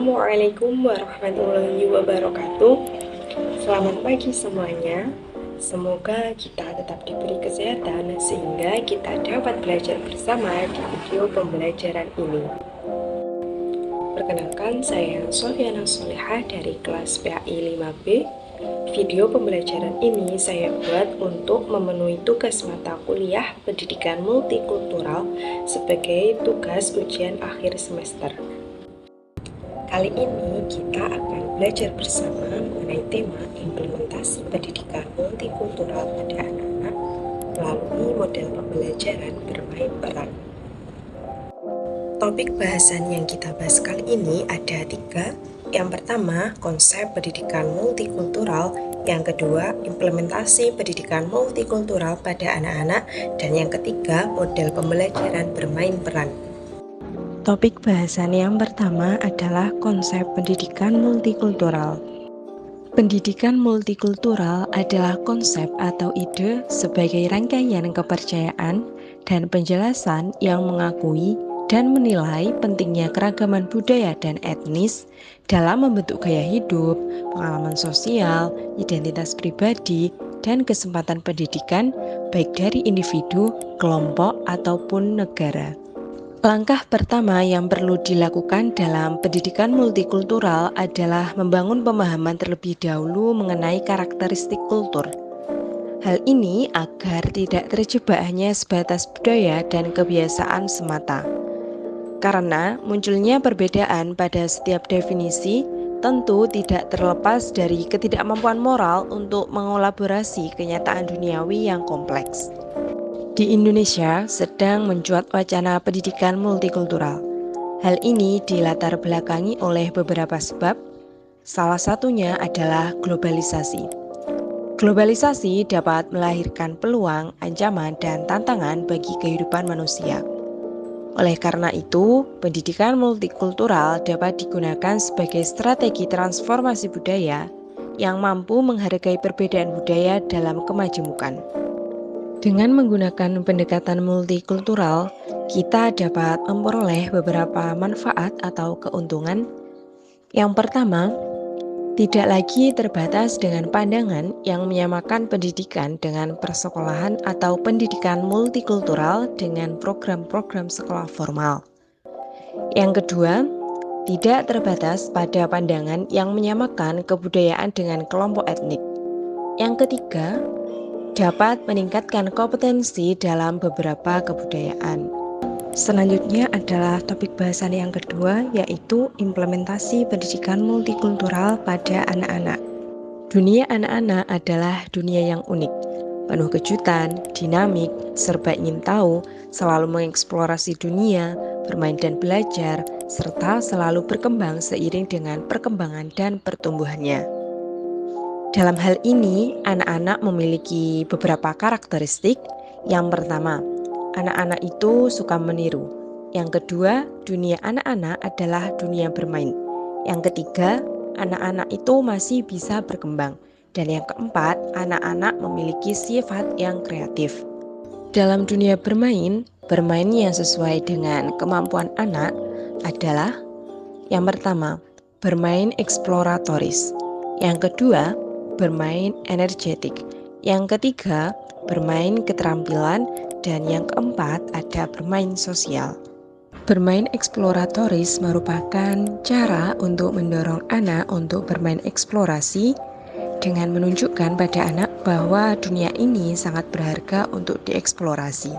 Assalamualaikum warahmatullahi wabarakatuh. Selamat pagi semuanya. Semoga kita tetap diberi kesehatan sehingga kita dapat belajar bersama di video pembelajaran ini. Perkenalkan, saya Sofiana Solehah dari kelas PAI 5B. Video pembelajaran ini saya buat untuk memenuhi tugas mata kuliah pendidikan multikultural sebagai tugas ujian akhir semester. Kali ini kita akan belajar bersama mengenai tema implementasi pendidikan multikultural pada anak-anak melalui model pembelajaran bermain peran. Topik bahasan yang kita bahas kali ini ada 3. Yang pertama, konsep pendidikan multikultural. Yang kedua, implementasi pendidikan multikultural pada anak-anak. Dan yang ketiga, model pembelajaran bermain peran. Topik bahasan yang pertama adalah konsep pendidikan multikultural. Pendidikan multikultural adalah konsep atau ide sebagai rangkaian kepercayaan dan penjelasan yang mengakui dan menilai pentingnya keragaman budaya dan etnis dalam membentuk gaya hidup, pengalaman sosial, identitas pribadi, dan kesempatan pendidikan baik dari individu, kelompok, ataupun negara. Langkah pertama yang perlu dilakukan dalam pendidikan multikultural adalah membangun pemahaman terlebih dahulu mengenai karakteristik kultur. Hal ini agar tidak terjebak hanya sebatas budaya dan kebiasaan semata. Karena munculnya perbedaan pada setiap definisi tentu tidak terlepas dari ketidakmampuan moral untuk mengolaborasi kenyataan duniawi yang kompleks. Di Indonesia sedang mencuat wacana pendidikan multikultural. Hal ini dilatar belakangi oleh beberapa sebab. Salah satunya adalah globalisasi. Globalisasi dapat melahirkan peluang, ancaman, dan tantangan bagi kehidupan manusia. Oleh karena itu, pendidikan multikultural dapat digunakan sebagai strategi transformasi budaya yang mampu menghargai perbedaan budaya dalam kemajemukan. Dengan menggunakan pendekatan multikultural, kita dapat memperoleh beberapa manfaat atau keuntungan. Yang pertama, tidak lagi terbatas dengan pandangan yang menyamakan pendidikan dengan persekolahan atau pendidikan multikultural dengan program-program sekolah formal. Yang kedua, tidak terbatas pada pandangan yang menyamakan kebudayaan dengan kelompok etnik. Yang ketiga, dapat meningkatkan kompetensi dalam beberapa kebudayaan. Selanjutnya adalah topik bahasan yang kedua, yaitu implementasi pendidikan multikultural pada anak-anak. Dunia anak-anak adalah dunia yang unik, penuh kejutan, dinamik, serba ingin tahu, selalu mengeksplorasi dunia, bermain dan belajar, serta selalu berkembang seiring dengan perkembangan dan pertumbuhannya. Dalam hal ini, anak-anak memiliki beberapa karakteristik. Yang pertama, anak-anak itu suka meniru. Yang kedua, dunia anak-anak adalah dunia bermain. Yang ketiga, anak-anak itu masih bisa berkembang. Dan yang keempat, anak-anak memiliki sifat yang kreatif. Dalam dunia bermain yang sesuai dengan kemampuan anak adalah yang pertama, bermain eksploratoris. Yang kedua, bermain energetik. Yang ketiga, bermain keterampilan. Dan yang keempat, ada bermain sosial. Bermain eksploratoris merupakan cara untuk mendorong anak untuk bermain eksplorasi dengan menunjukkan pada anak bahwa dunia ini sangat berharga untuk dieksplorasi.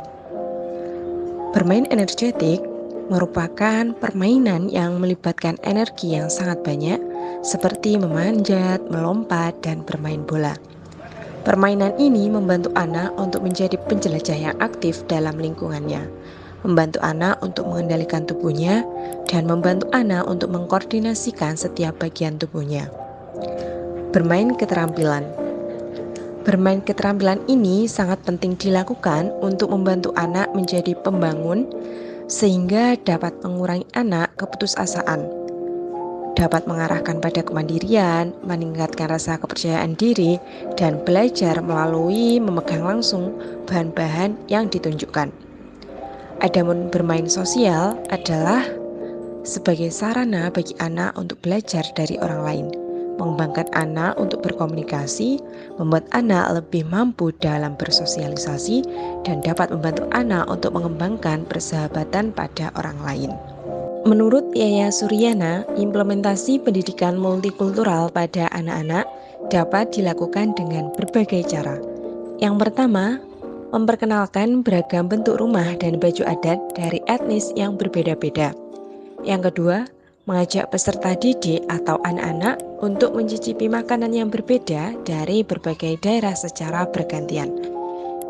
Bermain energetik merupakan permainan yang melibatkan energi yang sangat banyak seperti memanjat, melompat, dan bermain bola. Permainan ini membantu anak untuk menjadi penjelajah yang aktif dalam lingkungannya, membantu anak untuk mengendalikan tubuhnya, dan membantu anak untuk mengkoordinasikan setiap bagian tubuhnya. Bermain keterampilan. Bermain keterampilan ini sangat penting dilakukan untuk membantu anak menjadi pembangun, sehingga dapat mengurangi anak keputusasaan, dapat mengarahkan pada kemandirian, meningkatkan rasa kepercayaan diri, dan belajar melalui memegang langsung bahan-bahan yang ditunjukkan. Adapun bermain sosial adalah sebagai sarana bagi anak untuk belajar dari orang lain, mengembangkan anak untuk berkomunikasi, membuat anak lebih mampu dalam bersosialisasi, dan dapat membantu anak untuk mengembangkan persahabatan pada orang lain. Menurut Yaya Suryana, implementasi pendidikan multikultural pada anak-anak dapat dilakukan dengan berbagai cara. Yang pertama, memperkenalkan beragam bentuk rumah dan baju adat dari etnis yang berbeda-beda. Yang kedua, mengajak peserta didik atau anak-anak untuk mencicipi makanan yang berbeda dari berbagai daerah secara bergantian.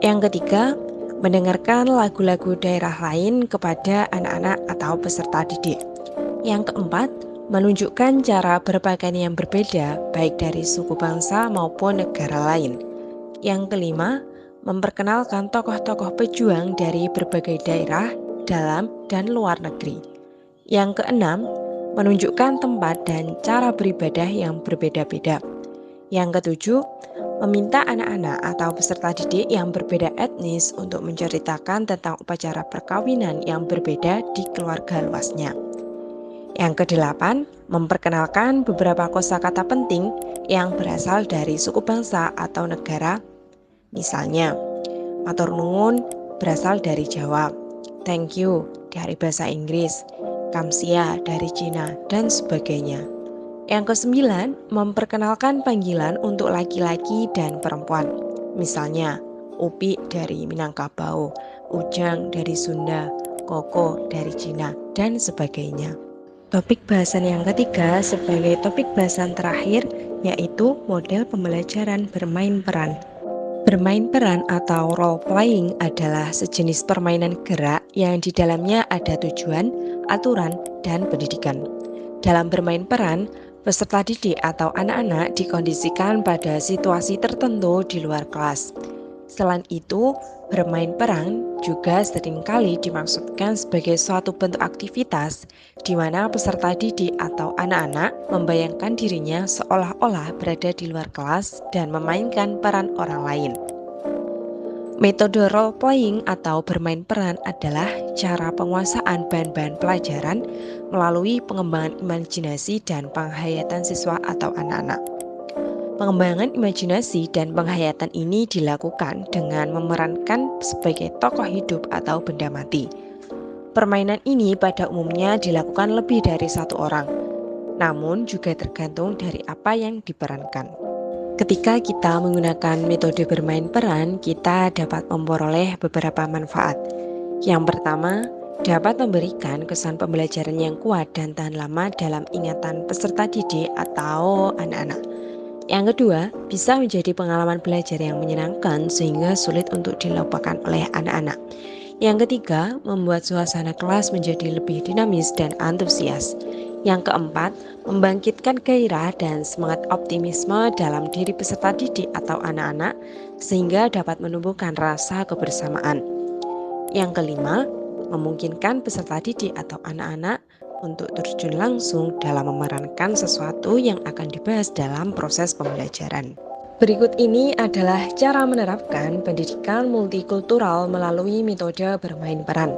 Yang ketiga, mendengarkan lagu-lagu daerah lain kepada anak-anak atau peserta didik. Yang keempat, menunjukkan cara berpakaian yang berbeda baik dari suku bangsa maupun negara lain. Yang kelima, memperkenalkan tokoh-tokoh pejuang dari berbagai daerah, dalam dan luar negeri. Yang keenam, menunjukkan tempat dan cara beribadah yang berbeda-beda. Yang ketujuh, meminta anak-anak atau peserta didik yang berbeda etnis untuk menceritakan tentang upacara perkawinan yang berbeda di keluarga luasnya. Yang kedelapan, memperkenalkan beberapa kosakata penting yang berasal dari suku bangsa atau negara. Misalnya, matur nuwun berasal dari Jawa, thank you dari bahasa Inggris, kamsia dari Cina, dan sebagainya. Yang kesembilan, memperkenalkan panggilan untuk laki-laki dan perempuan. Misalnya, Upi dari Minangkabau, Ujang dari Sunda, Koko dari Cina, dan sebagainya. Topik bahasan yang ketiga sebagai topik bahasan terakhir yaitu model pembelajaran bermain peran. Bermain peran atau role playing adalah sejenis permainan gerak yang di dalamnya ada tujuan, aturan, dan pendidikan. Dalam bermain peran, peserta didik atau anak-anak dikondisikan pada situasi tertentu di luar kelas. Selain itu, bermain peran juga seringkali dimaksudkan sebagai suatu bentuk aktivitas di mana peserta didik atau anak-anak membayangkan dirinya seolah-olah berada di luar kelas dan memainkan peran orang lain. Metode role playing atau bermain peran adalah cara penguasaan bahan-bahan pelajaran melalui pengembangan imajinasi dan penghayatan siswa atau anak-anak. Pengembangan imajinasi dan penghayatan ini dilakukan dengan memerankan sebagai tokoh hidup atau benda mati. Permainan ini pada umumnya dilakukan lebih dari satu orang, namun juga tergantung dari apa yang diperankan. Ketika kita menggunakan metode bermain peran, kita dapat memperoleh beberapa manfaat. Yang pertama, dapat memberikan kesan pembelajaran yang kuat dan tahan lama dalam ingatan peserta didik atau anak-anak. Yang kedua, bisa menjadi pengalaman belajar yang menyenangkan sehingga sulit untuk dilupakan oleh anak-anak. Yang ketiga, membuat suasana kelas menjadi lebih dinamis dan antusias. Yang keempat, membangkitkan gairah dan semangat optimisme dalam diri peserta didik atau anak-anak sehingga dapat menumbuhkan rasa kebersamaan. Yang kelima, memungkinkan peserta didik atau anak-anak untuk terjun langsung dalam memerankan sesuatu yang akan dibahas dalam proses pembelajaran. Berikut ini adalah cara menerapkan pendidikan multikultural melalui metode bermain peran.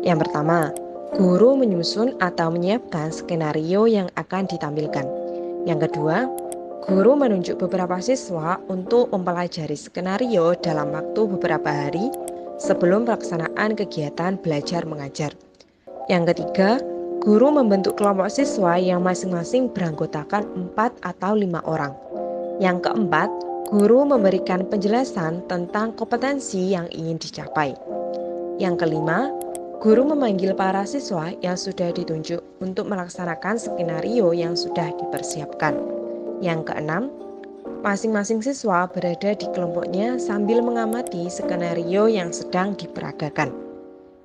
Yang pertama, guru menyusun atau menyiapkan skenario yang akan ditampilkan. Yang kedua, guru menunjuk beberapa siswa untuk mempelajari skenario dalam waktu beberapa hari sebelum pelaksanaan kegiatan belajar mengajar. Yang ketiga, guru membentuk kelompok siswa yang masing-masing beranggotakan 4 atau 5 orang. Yang keempat, guru memberikan penjelasan tentang kompetensi yang ingin dicapai. Yang kelima, guru memanggil para siswa yang sudah ditunjuk untuk melaksanakan skenario yang sudah dipersiapkan. Yang keenam, masing-masing siswa berada di kelompoknya sambil mengamati skenario yang sedang diperagakan.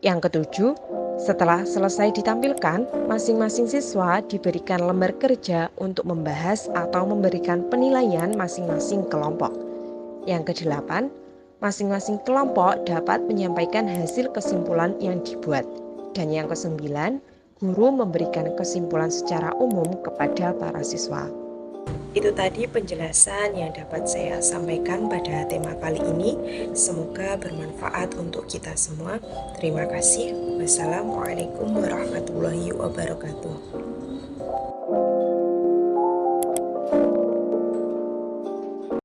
Yang ketujuh, setelah selesai ditampilkan, masing-masing siswa diberikan lembar kerja untuk membahas atau memberikan penilaian masing-masing kelompok. Yang kedelapan, masing-masing kelompok dapat menyampaikan hasil kesimpulan yang dibuat. Dan yang kesembilan, guru memberikan kesimpulan secara umum kepada para siswa. Itu tadi penjelasan yang dapat saya sampaikan pada tema kali ini. Semoga bermanfaat untuk kita semua. Terima kasih. Wassalamualaikum warahmatullahi wabarakatuh. warahmatullahi wabarakatuh.